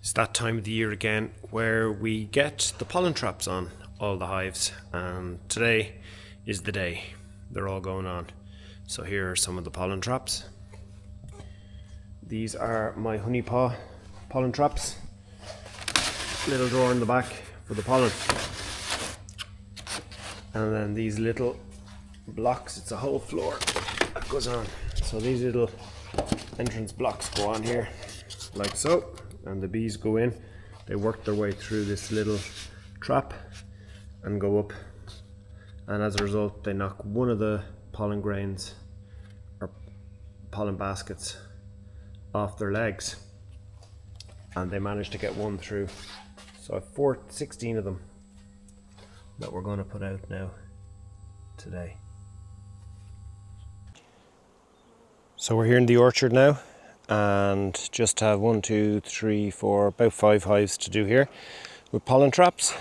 It's that time of the year again where we get the pollen traps on all the hives, and today is the day they're all going on. So here are some of the pollen traps. These are my honey paw pollen traps. Little drawer in the back for the pollen. And then these little blocks, it's a whole floor that goes on. So these little entrance blocks go on here like so, and the bees go in. They work their way through this little trap and go up, and as a result they knock one of the pollen grains or pollen baskets off their legs, and they manage to get one through. So I've 16 of them that we're going to put out now today. So we're here in the orchard now, and just have 1, 2, 3, 4, about 5 hives to do here with pollen traps,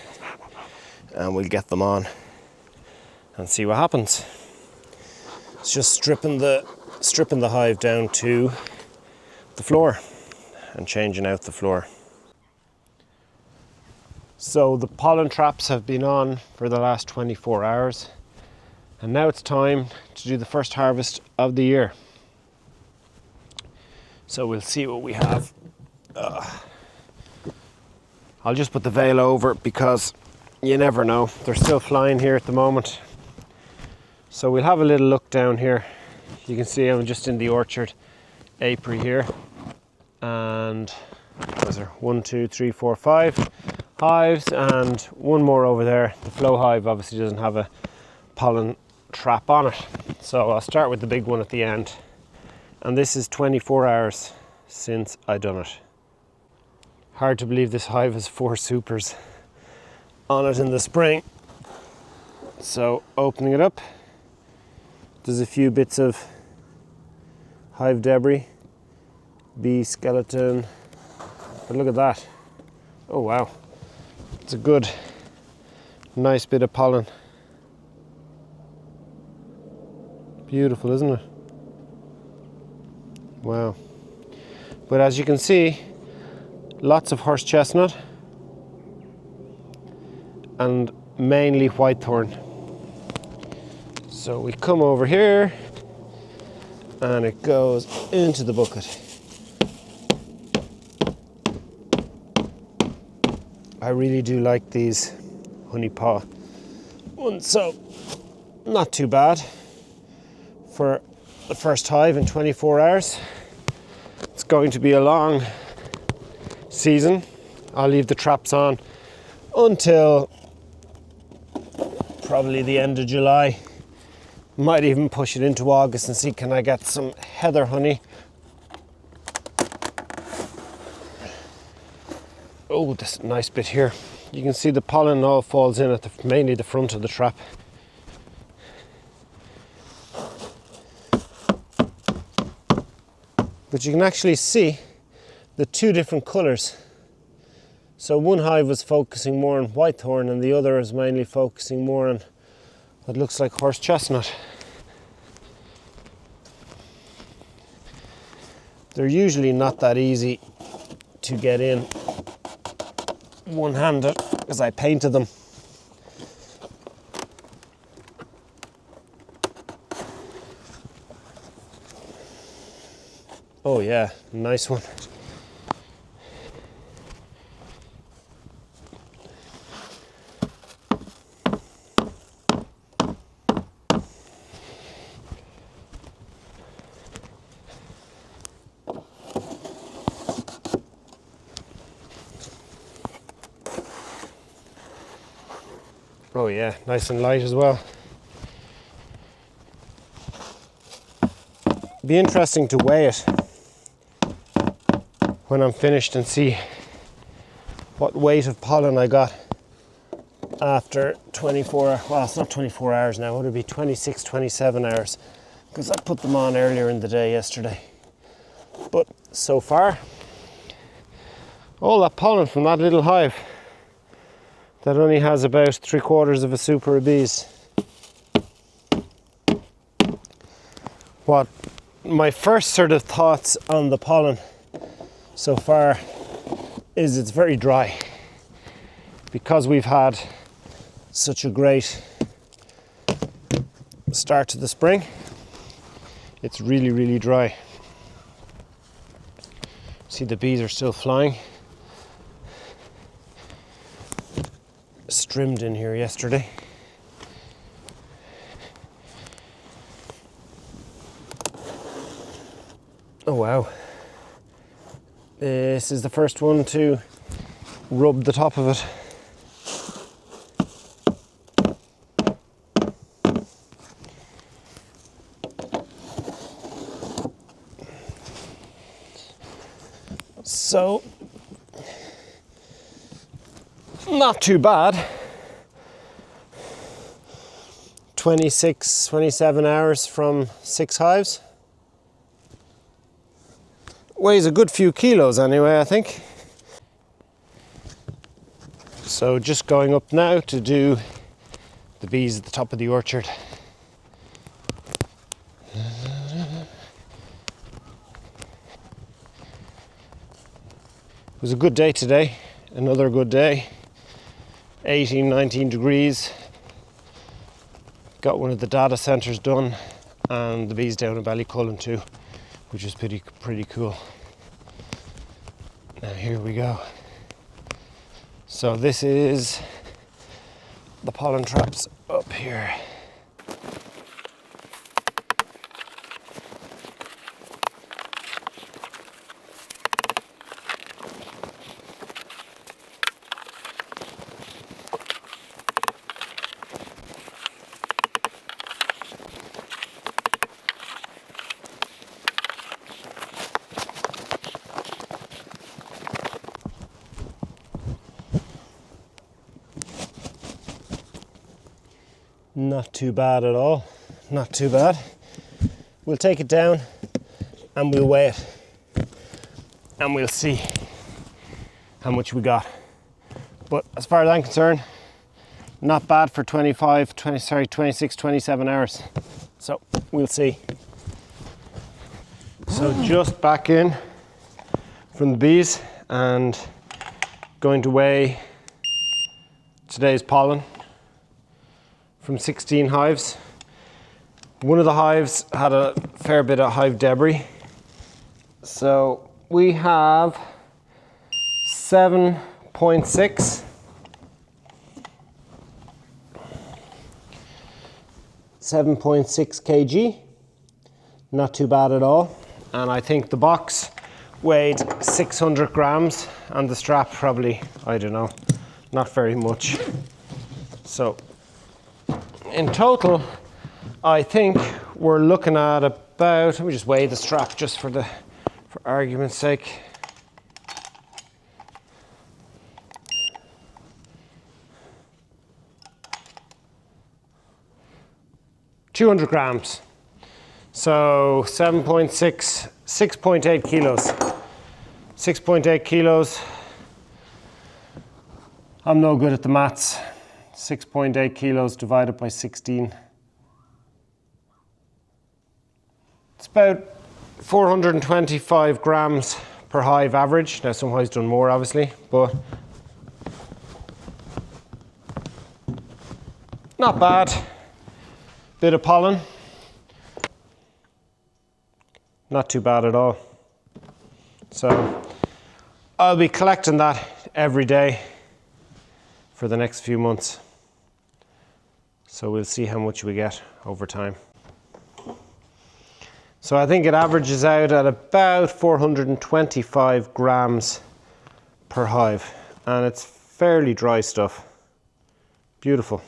and we'll get them on and see what happens. It's just stripping the hive down to the floor and changing out the floor. So the pollen traps have been on for the last 24 hours, and now it's time to do the first harvest of the year. So we'll see what we have. I'll just put the veil over because you never know. They're still flying here at the moment. So we'll have a little look down here. You can see I'm just in the orchard apiary here. And was there 1, 2, 3, 4, 5 hives, and one more over there. The flow hive obviously doesn't have a pollen trap on it. So I'll start with the big one at the end. And this is 24 hours since I done it. Hard to believe this hive has 4 supers on it in the spring. So opening it up, there's a few bits of hive debris, bee skeleton, but look at that. Oh wow, it's a good, nice bit of pollen. Beautiful, isn't it? Wow. But as you can see, lots of horse chestnut and mainly whitethorn. So we come over here and it goes into the bucket. I really do like these honey paw ones, so not too bad for the first hive in 24 hours. It's going to be a long season. I'll leave the traps on until probably the end of July. Might even push it into August and see can I get some heather honey. Oh, this nice bit here. You can see the pollen all falls in at mainly the front of the trap. But you can actually see the 2 different colours. So one hive was focusing more on whitethorn and the other is mainly focusing more on what looks like horse chestnut. They're usually not that easy to get in one-handed because I painted them. Oh yeah, nice one. Oh yeah, nice and light as well. Be interesting to weigh it when I'm finished and see what weight of pollen I got after 24, well it's not 24 hours now, would it be 26, 27 hours, because I put them on earlier in the day yesterday. But so far, all that pollen from that little hive that only has about 3/4 of a super of bees. What my first sort of thoughts on the pollen so far is it's very dry. Because we've had such a great start to the spring, it's really, really dry. See, the bees are still flying. Strimmed in here yesterday. Oh wow. This is the first one to rub the top of it. So, not too bad. 26, 27 hours from 6 hives. Weighs a good few kilos anyway, I think. So just going up now to do the bees at the top of the orchard. It was a good day today, another good day. 18, 19 degrees. Got one of the data centers done and the bees down in Ballycullen too, which is pretty cool. Now here we go. So this is the pollen traps up here. Not too bad at all, not too bad. We'll take it down and we'll weigh it and we'll see how much we got. But as far as I'm concerned, not bad for 26, 27 hours. So we'll see. So just back in from the bees and going to weigh today's pollen from 16 hives. One of the hives had a fair bit of hive debris. So we have 7.6 kg. Not too bad at all. And I think the box weighed 600 grams and the strap probably, I don't know, not very much. So in total, I think we're looking at about, let me just weigh the strap just for argument's sake. $200 grams. So 7.6, 6.8 kilos. 6.8 kilos. I'm no good at the maths. 6.8 kilos divided by 16. It's about 425 grams per hive average. Now some hives done more obviously, but not bad. Bit of pollen. Not too bad at all. So I'll be collecting that every day for the next few months. So we'll see how much we get over time. So I think it averages out at about 425 grams per hive. And it's fairly dry stuff. Beautiful.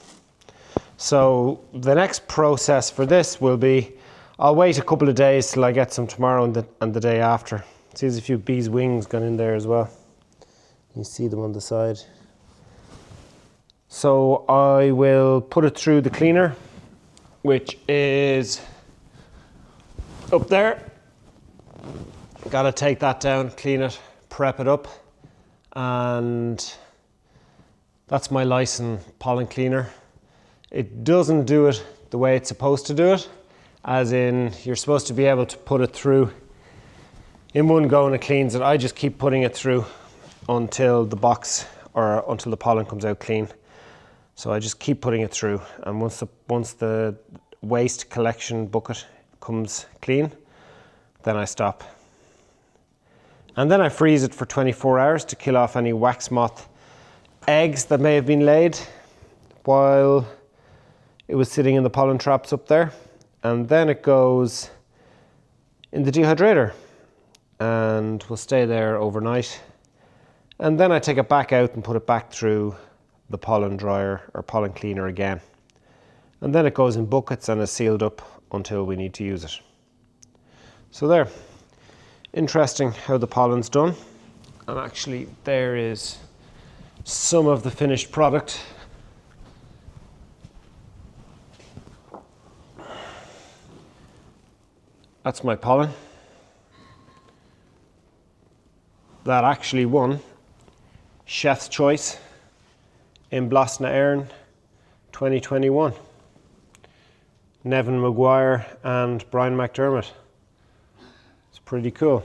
So the next process for this will be, I'll wait a couple of days till I get some tomorrow and the day after. See, there's a few bees' wings gone in there as well. You see them on the side. So I will put it through the cleaner, which is up there. Gotta take that down, clean it, prep it up. And that's my Lyson pollen cleaner. It doesn't do it the way it's supposed to do it, as in you're supposed to be able to put it through in one go and it cleans it. I just keep putting it through until the box or until the pollen comes out clean. So I just keep putting it through, and once the waste collection bucket comes clean, then I stop. And then I freeze it for 24 hours to kill off any wax moth eggs that may have been laid while it was sitting in the pollen traps up there. And then it goes in the dehydrator and will stay there overnight. And then I take it back out and put it back through the pollen dryer or pollen cleaner again. And then it goes in buckets and is sealed up until we need to use it. So there, interesting how the pollen's done. And actually there is some of the finished product. That's my pollen. That actually won Chef's Choice in Blosna Éireann 2021. Nevin Maguire and Brian McDermott. It's pretty cool.